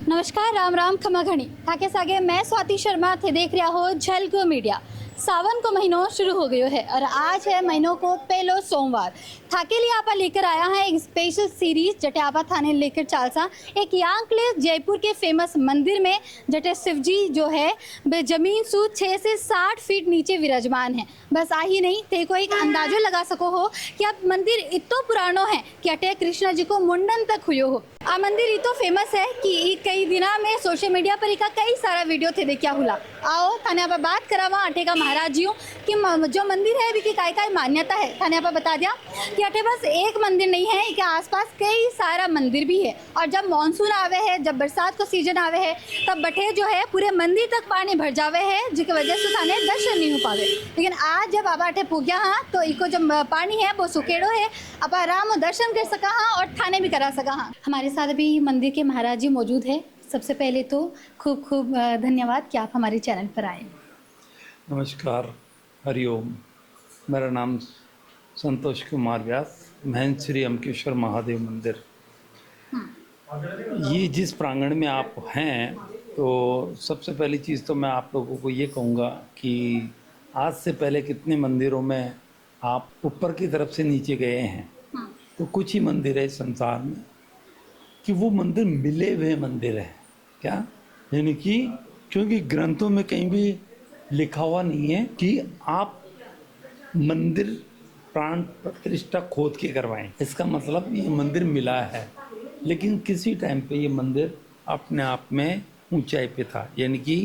नमस्कार, राम राम खमा घणी थाके सागे मैं स्वाति शर्मा थे देख रहा हो झलको मीडिया। सावन को महीनों शुरू हो गयो है और आज है महीनों को पहलो सोमवार। थाके लिए आप लेकर आया है एक स्पेशल सीरीज जटे आप थाने लेकर चालसा एक यांग प्लेस जयपुर के फेमस मंदिर में जटे शिवजी जो है वे जमीन सु 6 से 60 फीट नीचे विराजमान है। बस आ ही नहीं ते को एक अंदाजो लगा सको हो कि अब मंदिर इतो पुरानो है कि अटे कृष्ण जी को मुंडन तक हुयो हो। आ मंदिर इतो फेमस है कि कई दिना में सोशल मीडिया पर इका कई सारा वीडियो थे देखा हुला। आओ थाने आप बात करावा अटे का महाराज जी कि जो मंदिर है की काय मान्यता है। थाने आप बता दिया कि अटे बस एक मंदिर नहीं है, इसके आसपास कई सारा मंदिर भी है। और जब मानसून आवे है, जब बरसात को सीजन आवे है, तब बटे जो है पूरे मंदिर तक पानी भर जावे है, जिसकी वजह से थाने दर्शन नहीं हो पावे। लेकिन आज जब आप अटे पुग्या हाँ तो इको जो पानी है वो सुकेड़ो है, आप आराम दर्शन कर सका हाँ और थाने भी करा सका हाँ। हमारे साथ अभी मंदिर के महाराज जी मौजूद है। सबसे पहले तो खूब खूब धन्यवाद कि आप हमारे चैनल पर आए। नमस्कार, हरिओम। मेरा नाम संतोष कुमार व्यास, महंत श्री अमकेश्वर महादेव मंदिर। ये जिस प्रांगण में आप हैं तो सबसे पहली चीज़ तो मैं आप लोगों को ये कहूँगा कि आज से पहले कितने मंदिरों में आप ऊपर की तरफ से नीचे गए हैं। तो कुछ ही मंदिर है इस संसार में कि वो मंदिर मिले हुए मंदिर है। क्या यानी कि क्योंकि ग्रंथों में कहीं भी लिखा हुआ नहीं है कि आप मंदिर प्राण प्रतिष्ठा खोद के करवाएं। इसका मतलब ये मंदिर मिला है, लेकिन किसी टाइम पे ये मंदिर अपने आप में ऊंचाई पे था। यानी कि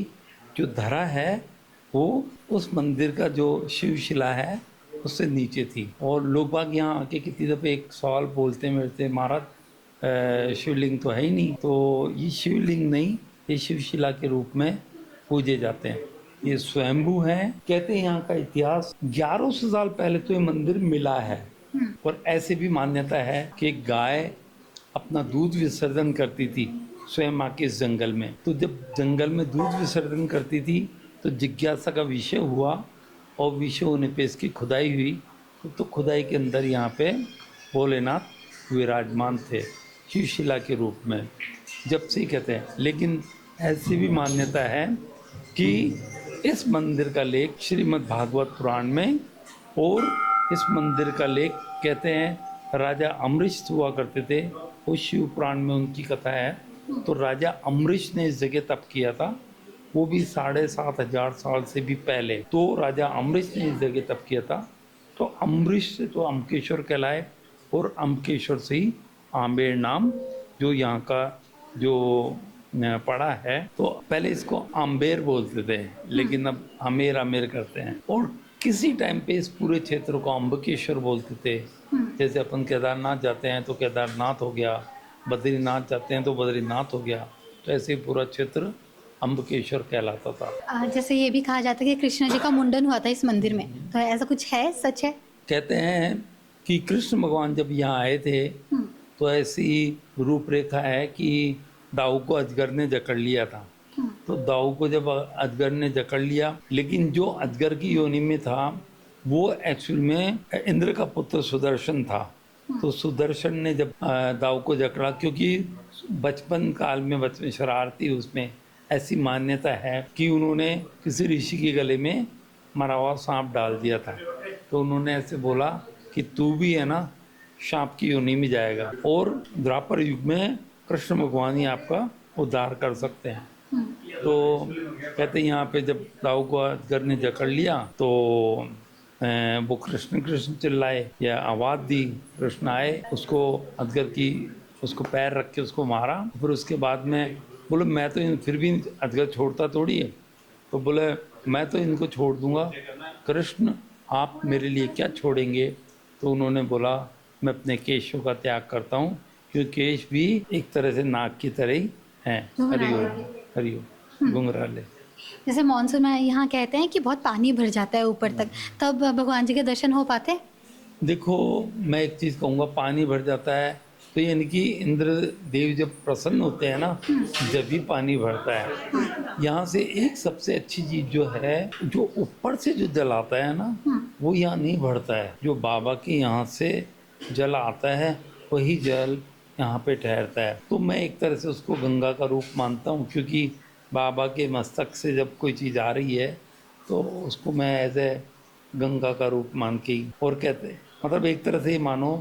जो धरा है वो उस मंदिर का जो शिवशिला है उससे नीचे थी। और लोग बाग यहाँ आके कितनी दफ़े एक सवाल बोलते मेरे से, महाराज शिवलिंग तो है ही नहीं। तो ये शिवलिंग नहीं, ये शिवशिला के रूप में पूजे जाते हैं। ये स्वयंभू है। कहते हैं यहाँ का इतिहास 1100 साल पहले तो ये मंदिर मिला है। और ऐसे भी मान्यता है कि गाय अपना दूध विसर्जन करती थी स्वयं आके इस जंगल में। तो जब जंगल में दूध विसर्जन करती थी तो जिज्ञासा का विषय हुआ और विषय होने पे इसकी खुदाई हुई। तो खुदाई के अंदर यहाँ पे भोलेनाथ विराजमान थे शिवशिला के रूप में, जब से कहते हैं। लेकिन ऐसी भी मान्यता है कि इस मंदिर का लेख श्रीमद् भागवत पुराण में, और इस मंदिर का लेख कहते हैं राजा अम्बरीश हुआ करते थे, वो शिव पुराण में उनकी कथा है। तो राजा अम्बरीश ने इस जगह तप किया था, वो भी 7500 साल से भी पहले। तो राजा अम्बरीश ने इस जगह तप किया था। तो अम्बरीश से तो अम्बकेश्वर कहलाए और अम्बकेश्वर से ही आम्बेर नाम जो यहाँ का जो पड़ा है। तो पहले इसको आम्बेर बोलते थे, लेकिन अब आमेर आमेर करते हैं। और किसी टाइम पे इस पूरे क्षेत्र को अम्बकेश्वर बोलते थे। जैसे अपन केदारनाथ जाते हैं तो केदारनाथ हो गया, बद्रीनाथ जाते हैं तो बद्रीनाथ हो गया। तो ऐसे ही पूरा क्षेत्र अम्बकेश्वर कहलाता था। जैसे ये भी कहा जाता है कि कृष्ण जी का मुंडन हुआ था इस मंदिर में, तो ऐसा कुछ है, सच है? कहते हैं कि कृष्ण भगवान जब यहाँ आए थे तो ऐसी रूपरेखा है कि दाऊ को अजगर ने जकड़ लिया था। तो दाऊ को जब अजगर ने जकड़ लिया, लेकिन जो अजगर की योनि में था वो एक्चुअल में इंद्र का पुत्र सुदर्शन था। तो सुदर्शन ने जब दाऊ को जकड़ा, क्योंकि बचपन काल में बचपन शरारती, उसमें ऐसी मान्यता है कि उन्होंने किसी ऋषि के गले में मरा हुआ सांप डाल दिया था। तो उन्होंने ऐसे बोला कि तू भी है ना सांप की योनि में जाएगा, और द्वापर युग में कृष्ण भगवान ही आपका उद्धार कर सकते हैं। तो कहते हैं यहाँ पे जब दाऊ को अजगर ने जकड़ लिया तो वो कृष्ण कृष्ण चिल्लाए या आवाज़ दी। कृष्ण आए, उसको अजगर की उसको पैर रख के उसको मारा। फिर उसके बाद में बोले मैं तो फिर भी अजगर छोड़ता थोड़ी है। तो बोले मैं तो इनको छोड़ दूंगा, कृष्ण आप मेरे लिए क्या छोड़ेंगे? तो उन्होंने बोला मैं अपने केशों का त्याग करता हूँ, क्योंकि केश भी एक तरह से नाक की तरह ही हैं। हरिओम हरिओम घुंघराले। जैसे मानसून में यहाँ कहते हैं कि बहुत पानी भर जाता है ऊपर तक, तब भगवान जी के दर्शन हो पाते हैं? देखो मैं एक चीज़ कहूँगा, पानी भर जाता है तो यानी कि इंद्र देव जब प्रसन्न होते हैं ना, जब भी पानी भरता है। यहाँ से एक सबसे अच्छी चीज़ जो है, जो ऊपर से जो जल आता है ना, वो यहाँ नहीं भरता है। जो बाबा के यहाँ से जल आता है वही जल यहाँ पे ठहरता है। तो मैं एक तरह से उसको गंगा का रूप मानता हूँ, क्योंकि बाबा के मस्तक से जब कोई चीज़ आ रही है तो उसको मैं एज ए गंगा का रूप मान के ही, और कहते हैं मतलब एक तरह से ये मानो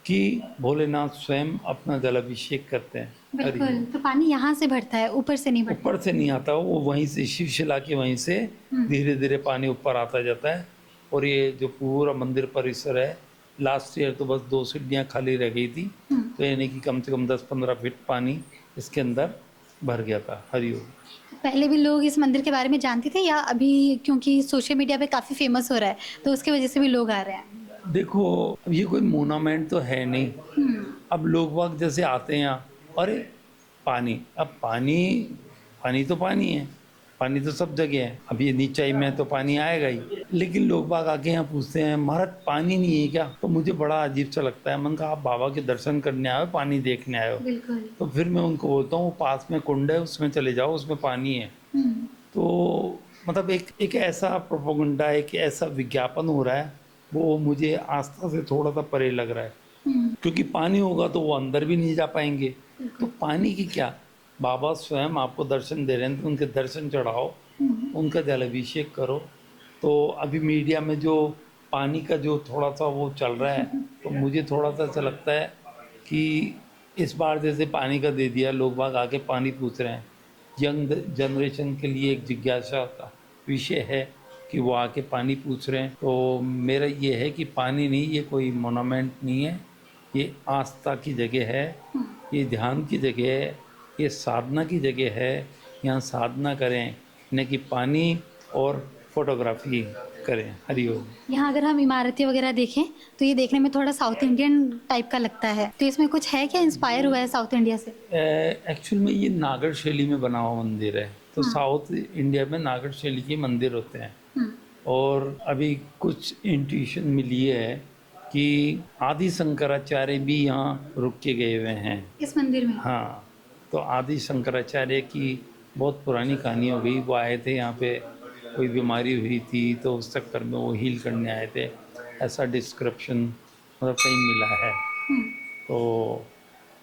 कि भोलेनाथ स्वयं अपना जलाभिषेक करते हैं। बिल्कुल, तो पानी यहाँ से भरता है, ऊपर से नहीं भरता। ऊपर से नहीं आता, वो वहीं से शिवशिला के वहीं से धीरे धीरे पानी ऊपर आता जाता है। और ये जो पूरा मंदिर परिसर है, लास्ट ईयर तो बस 2 सीढ़ियाँ खाली रह गई थी, तो यानी कि कम से कम 10-15 फीट पानी इसके अंदर भर गया था। हरिओम। पहले भी लोग इस मंदिर के बारे में जानते थे, या अभी क्योंकि सोशल मीडिया पे काफ़ी फेमस हो रहा है तो उसकी वजह से भी लोग आ रहे हैं? देखो, अब ये कोई मोनामेंट तो है नहीं। अब लोग बाग जैसे आते हैं यहाँ, अरे पानी, अब पानी, पानी तो पानी है, पानी तो सब जगह है। अब ये नीचाई में तो पानी आएगा ही, लेकिन लोग बाग आके यहाँ पूछते हैं महाराज पानी नहीं है क्या? तो मुझे बड़ा अजीब सा लगता है। मैंने कहा आप बाबा के दर्शन करने आए हो, पानी देखने आए हो? बिल्कुल। तो फिर मैं उनको बोलता हूँ पास में कुंड है, उसमें चले जाओ, उसमें पानी है। तो मतलब एक ऐसा प्रोपोगंडा, एक ऐसा विज्ञापन हो रहा है, वो मुझे आस्था से थोड़ा सा परे लग रहा है। क्योंकि पानी होगा तो वो अंदर भी नहीं जा पाएंगे। तो पानी की क्या, बाबा स्वयं आपको दर्शन दे रहे हैं तो उनके दर्शन चढ़ाओ, उनका जलाभिषेक करो। तो अभी मीडिया में जो पानी का जो थोड़ा सा वो चल रहा है, तो मुझे थोड़ा सा ऐसा लगता है कि इस बार जैसे पानी का दे दिया, लोग बाग आके पानी पूछ रहे हैं। यंग जनरेशन के लिए एक जिज्ञासा का विषय है कि वो आके पानी पूछ रहे हैं। तो मेरा ये है कि पानी नहीं, ये कोई मोनामेंट नहीं है, ये आस्था की जगह है, ये ध्यान की जगह है, ये साधना की जगह है। यहाँ साधना करें, न कि पानी और फोटोग्राफी करें। हरिओम। यहाँ अगर हम इमारतें वगैरह देखें तो ये देखने में थोड़ा साउथ इंडियन टाइप का लगता है, तो इसमें कुछ है क्या, इंस्पायर हुआ है साउथ इंडिया से? एक्चुअल में ये नागर शैली में बना हुआ मंदिर है। तो साउथ इंडिया में नागर शैली के मंदिर होते हैं। और अभी कुछ इंट्यूशन मिली है कि आदि शंकराचार्य भी यहाँ रुक के गए हुए हैं इस मंदिर में? हाँ। तो आदि शंकराचार्य की बहुत पुरानी कहानी हो गई। वो आए थे यहाँ पे, कोई बीमारी हुई थी तो उस चक्कर में वो हील करने आए थे, ऐसा डिस्क्रिप्शन मतलब कहीं मिला है। तो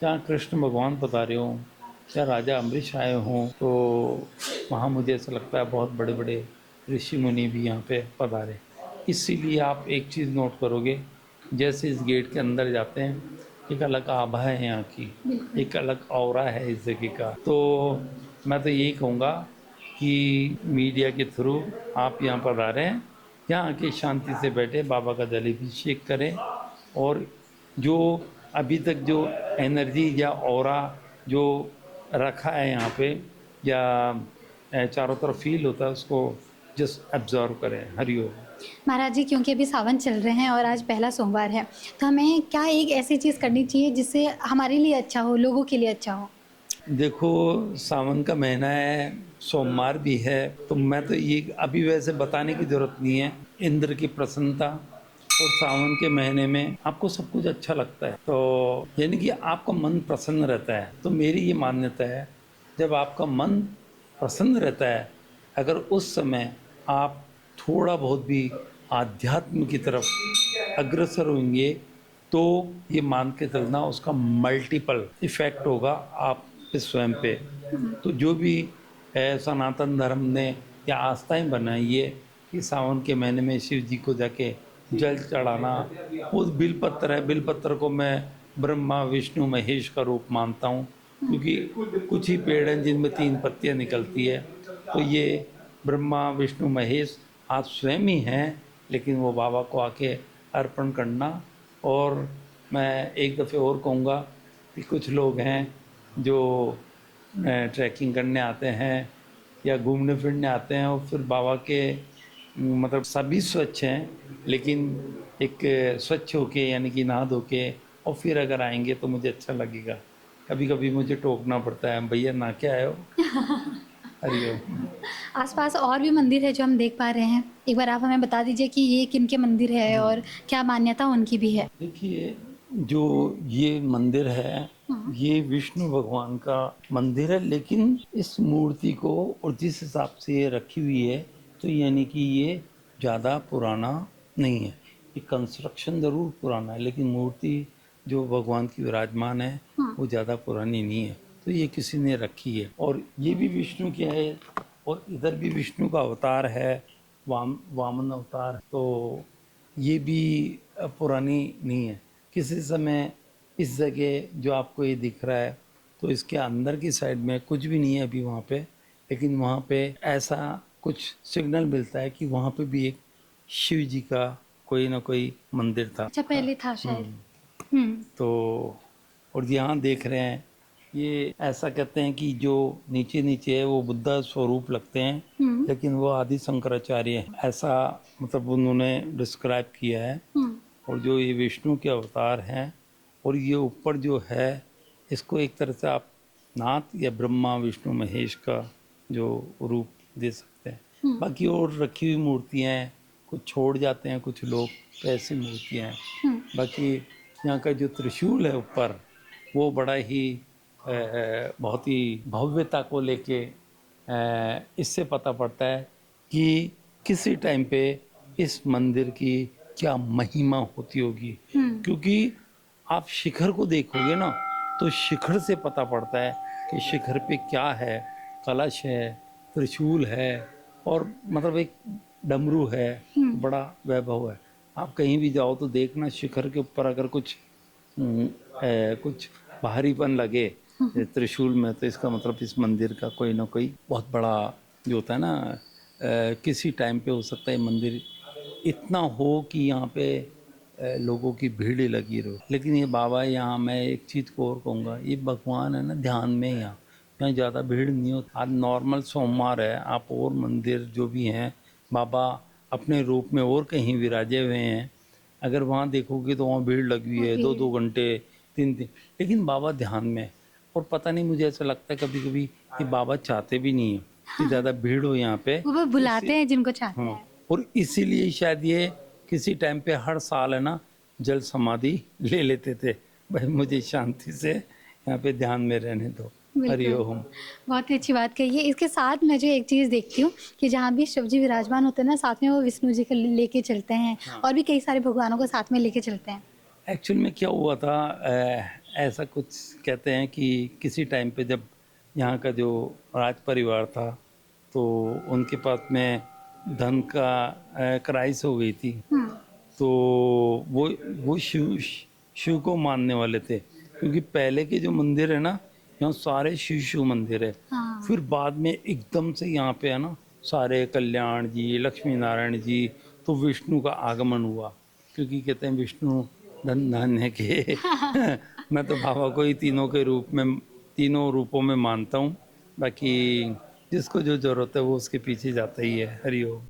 जहाँ कृष्ण भगवान पधारे हों या राजा अम्बरीश आए हों, तो वहाँ मुझे ऐसा लगता है बहुत बड़े बड़े ऋषि मुनि भी यहाँ पे पधारे। इसीलिए आप एक चीज़ नोट करोगे, जैसे इस गेट के अंदर जाते हैं एक अलग आभा है यहाँ की, एक अलग ऑरा है इस जगह का। तो मैं तो यही कहूँगा कि मीडिया के थ्रू आप यहाँ पधारें, यहाँ आके शांति से बैठे बाबा का जलाभिषेक करें, और जो अभी तक जो एनर्जी या ऑरा जो रखा है यहाँ पे या चारों तरफ फील होता है, उसको जस्ट एब्जॉर्व करें। हरिओम। महाराज जी, क्योंकि अभी सावन चल रहे हैं और आज पहला सोमवार है, तो हमें क्या एक ऐसी चीज़ करनी चाहिए जिससे हमारे लिए अच्छा हो, लोगों के लिए अच्छा हो? देखो, सावन का महीना है, सोमवार भी है, तो मैं तो ये अभी वैसे बताने की ज़रूरत नहीं है। इंद्र की प्रसन्नता, और सावन के महीने में आपको सब कुछ अच्छा लगता है, तो यानी कि आपका मन प्रसन्न रहता है। तो मेरी ये मान्यता है, जब आपका मन प्रसन्न रहता है, अगर उस समय आप थोड़ा बहुत भी आध्यात्म की तरफ अग्रसर होंगे, तो ये मान के चलना उसका मल्टीपल इफ़ेक्ट होगा आप पे स्वयं पे। तो जो भी सनातन धर्म ने या आस्थाएं बनाई है कि सावन के महीने में शिव जी को जाके जल चढ़ाना, वो बिलपत्र है, बिलपत्र को मैं ब्रह्मा विष्णु महेश का रूप मानता हूँ, क्योंकि कुछ ही पेड़ हैं जिनमें 3 पत्तियाँ निकलती है। तो ये ब्रह्मा विष्णु महेश आप स्वयं ही हैं, लेकिन वो बाबा को आके अर्पण करना। और मैं एक दफ़े और कहूँगा कि कुछ लोग हैं जो ट्रैकिंग करने आते हैं या घूमने फिरने आते हैं, और फिर बाबा के मतलब सभी स्वच्छ हैं, लेकिन एक स्वच्छ होके यानी कि नहा धो के और फिर अगर आएंगे तो मुझे अच्छा लगेगा। कभी कभी मुझे टोकना पड़ता है, भैया नहा के आए हो। हरिओम। आसपास और भी मंदिर है जो हम देख पा रहे हैं, एक बार आप हमें बता दीजिए कि ये किन के मंदिर है और क्या मान्यता उनकी भी है? देखिए, जो ये मंदिर है, ये विष्णु भगवान का मंदिर है, लेकिन इस मूर्ति को और जिस हिसाब से ये रखी हुई है, तो यानी कि ये ज़्यादा पुराना नहीं है। ये कंस्ट्रक्शन ज़रूर पुराना है, लेकिन मूर्ति जो भगवान की विराजमान है वो ज़्यादा पुरानी नहीं है, तो ये किसी ने रखी है। और ये भी विष्णु की है, और इधर भी विष्णु का अवतार है, वामन अवतार। तो ये भी पुरानी नहीं है। किसी समय इस जगह जो आपको ये दिख रहा है, तो इसके अंदर की साइड में कुछ भी नहीं है अभी वहाँ पे, लेकिन वहाँ पे ऐसा कुछ सिग्नल मिलता है कि वहाँ पे भी एक शिव जी का कोई ना कोई मंदिर था। अच्छा, पहले था शायद। तो और यहाँ देख रहे हैं, ये ऐसा कहते हैं कि जो नीचे नीचे है वो बुद्धा स्वरूप लगते हैं, लेकिन वो आदि शंकराचार्य हैं, ऐसा मतलब उन्होंने डिस्क्राइब किया है। और जो ये विष्णु के अवतार हैं, और ये ऊपर जो है इसको एक तरह से आप नाथ या ब्रह्मा विष्णु महेश का जो रूप दे सकते हैं। बाकी और रखी हुई मूर्तियाँ हैं, कुछ छोड़ जाते हैं कुछ लोग, तो ऐसी मूर्तियाँ हैं। बाकी यहाँ का जो त्रिशूल है ऊपर, वो बड़ा ही बहुत ही भव्यता को लेके इससे पता पड़ता है कि किसी टाइम पे इस मंदिर की क्या महिमा होती होगी। क्योंकि आप शिखर को देखोगे ना, तो शिखर से पता पड़ता है कि शिखर पे क्या है, कलश है, त्रिशूल है, और मतलब एक डमरू है, बड़ा वैभव है। आप कहीं भी जाओ तो देखना, शिखर के ऊपर अगर कुछ कुछ भारीपन लगे त्रिशूल में, तो इसका मतलब इस मंदिर का कोई ना कोई बहुत बड़ा जो होता है ना, किसी टाइम पे हो सकता है मंदिर इतना हो कि यहाँ पे लोगों की भीड़ ही लगी रहो। लेकिन ये बाबा, यहाँ मैं एक चीज़ को और कहूँगा, ये भगवान है ना ध्यान में, यहाँ ज़्यादा भीड़ नहीं होती। आज नॉर्मल सोमवार है, आप और मंदिर जो भी हैं, बाबा अपने रूप में और कहीं विराजे हुए हैं, अगर वहाँ देखोगे तो वहाँ भीड़ लगी हुई है, 2-2 घंटे, 3-3, लेकिन बाबा ध्यान में। और पता नहीं, मुझे ऐसा लगता है कभी कभी कि बाबा चाहते भी नहीं है कि ज़्यादा भीड़ हो यहाँ पे, वो बुलाते हैं जिनको चाहते हाँ। हैं। और इसीलिए शायद ये किसी टाइम पे हर साल है ना जल समाधि ले लेते थे, भाई मुझे शांति से यहाँ पे ध्यान में रहने दो। हरिओम। बहुत ही अच्छी बात कही है। इसके साथ मैं जो एक चीज़ देखती हूँ कि जहाँ भी शिव जी विराजमान होते हैं ना, साथ में वो विष्णु जी को लेके चलते हैं, और भी कई सारे भगवानों को साथ में लेके चलते हैं। एक्चुअल में क्या हुआ था, ऐसा कुछ कहते हैं कि किसी टाइम पे जब यहाँ का जो राज परिवार था, तो उनके पास में धन का क्राइस हो गई थी। तो वो शिव को मानने वाले थे, क्योंकि पहले के जो मंदिर है ना, यहाँ सारे शिव मंदिर है। फिर बाद में एकदम से यहाँ पे है ना सारे कल्याण जी, लक्ष्मी नारायण जी, तो विष्णु का आगमन हुआ। क्योंकि कहते हैं विष्णु धन धान्य के मैं तो बाबा को ही तीनों के रूप में, तीनों रूपों में मानता हूँ। बाकी जिसको जो जरूरत है वो उसके पीछे जाता ही है। हरिओम।